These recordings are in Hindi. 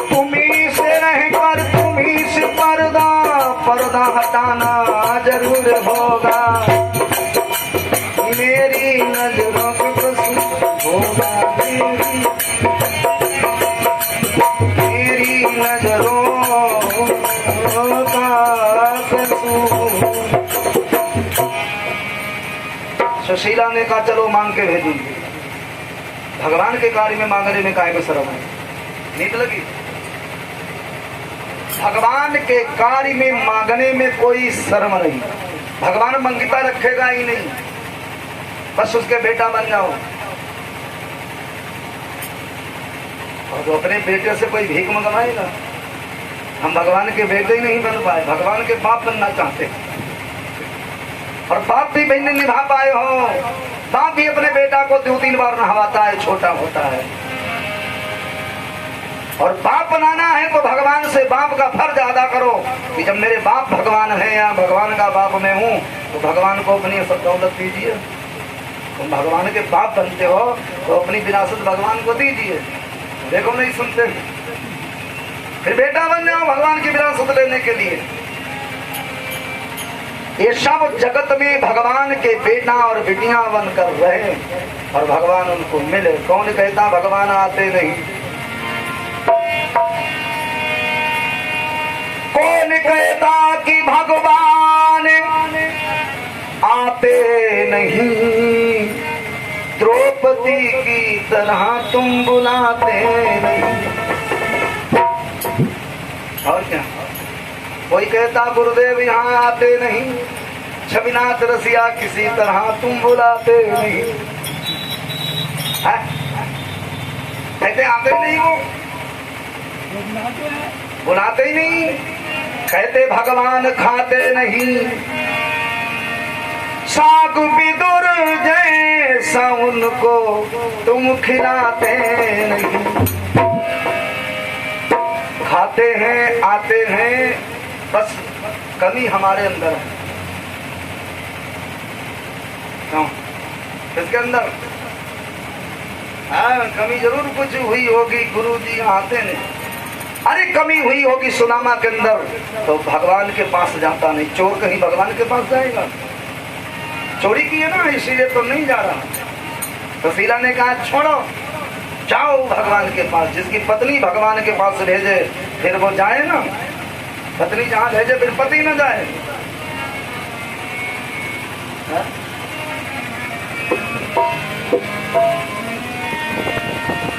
तुम्ही से रहकर तुम्ही से पर्दा हटाना जरूर होगा। मेरी नजरों के कसूर होगा, मेरी नजरों का कसूर। सुशीला ने कहा चलो मांग के भेजूंगी। भगवान के कार्य में मांगने में काहे को शर्म है? नीत लगी? भगवान के कार्य में मांगने में कोई शर्म नहीं। भगवान मंगिता रखेगा ही नहीं, बस उसके बेटा बन जाओ। और तो अपने बेटे से कोई भीख मंगवाएगा? हम भगवान के बेटे ही नहीं बन पाए, भगवान के बाप बनना चाहते और बाप भी बहन निभा पाए हो। बाप भी अपने बेटा को 2-3 बार नहवाता है, छोटा होता है। और बाप बनाना है तो भगवान से बाप का फर्ज अदा करो कि जब मेरे बाप भगवान है या भगवान का बाप मैं हूँ तो भगवान को अपनी सब दौलत दीजिए। तुम भगवान के बाप बनते हो तो अपनी विरासत भगवान को दीजिए। देखो नहीं सुनते, फिर बेटा बन जाओ भगवान की विरासत लेने के लिए। ये सब जगत में भगवान के बेटा और बेटियां बनकर रहे और भगवान उनको मिले। कौन कहता भगवान आते नहीं? कौन कहता कि भगवान आते नहीं? द्रौपदी की तरह तुम बुलाते नहीं। और क्या? कोई कहता गुरुदेव यहाँ आते नहीं, छविनाथ रसिया किसी तरह तुम बुलाते नहीं। कहते आते नहीं, वो बुलाते ही नहीं। कहते भगवान खाते नहीं, साग विदुर जैसा उनको तुम खिलाते नहीं। खाते हैं, आते हैं, बस कमी हमारे अंदर है। क्यों? किसके अंदर? हाँ, कमी जरूर कुछ हुई होगी। गुरु जी आते नहीं, अरे कमी हुई होगी सुदामा के अंदर तो भगवान के पास जाता नहीं। चोर कहीं भगवान के पास जाएगा? चोरी की है ना, इसीलिए तो नहीं जा रहा। तो शीला ने कहा छोड़ो, जाओ भगवान के पास। जिसकी पत्नी भगवान के पास भेजे फिर वो जाए ना। पत्नी जहाँ भेजे फिर पति न जाए।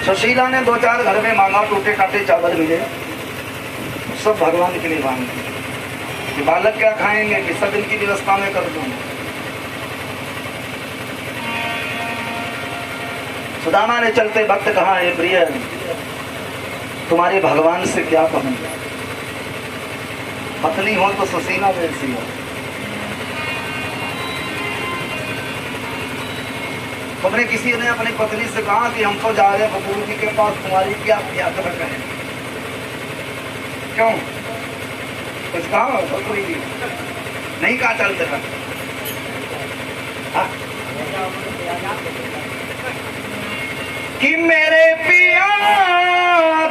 सुशीला ने 2-4 घर में मांगा, टूटे टाटे चावल मिले, सब भगवान के लिए मांगे कि बालक क्या खाएंगे कि सब इनकी व्यवस्था में कर दूंगा। सुदामा ने चलते वक्त कहा हे प्रिय, तुम्हारे भगवान से क्या कहूंगा? पत्नी हो तो सुशीला जैसी हो। तुमने किसी ने अपनी पत्नी से कहा कि हम तो जा रहे हैं गुरु जी के पास, तुम्हारी क्या यात्रा करें? क्यों? कुछ कहा? गुरु जी नहीं कहा चलते हैं। कि मेरे पिया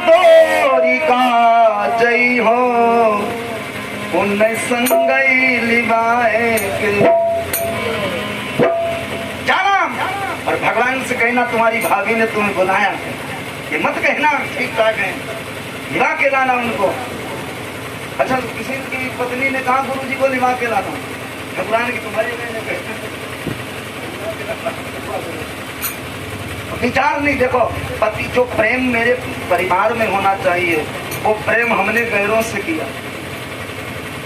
दोरी का जई हो, उन्हें संगई लिवाए के जाना। और भगवान से कहना तुम्हारी भाभी ने तुम्हें बुलाया, ये मत कहना ठीक ठाक है, लिवा के लाना उनको। अच्छा, किसी की पत्नी ने कहा गुरु जी को लिवा के लाना, भगवान की तुम्हारी ने विचार नहीं। देखो पति जो प्रेम मेरे परिवार में होना चाहिए वो प्रेम हमने गैरों से किया।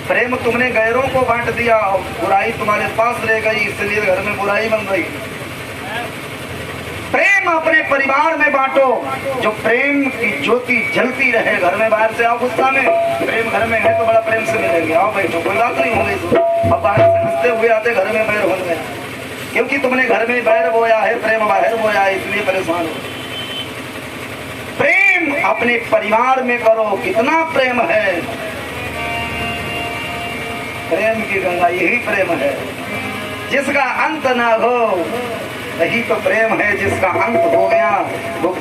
प्रेम तुमने गैरों को बांट दिया और बुराई तुम्हारे पास रह गई, इसलिए घर में बुराई बन गई। प्रेम अपने परिवार में बांटो, जो प्रेम की ज्योति जलती रहे घर में। बाहर से आओ गुस्सा में, प्रेम घर में है तो बड़ा प्रेम से मिलेंगे, आओ बैठो, कोई बात नहीं हो गई। अब बाहर से हंसते हुए आते घर में बैर हो गए, क्योंकि तुमने घर में बैर बोया है, प्रेम बाहर बोया है, इसलिए परेशान हो। प्रेम अपने परिवार में करो। कितना प्रेम है, प्रेम की गंगा यही प्रेम है जिसका अंत ना हो। यही तो प्रेम है जिसका अंत हो गया वो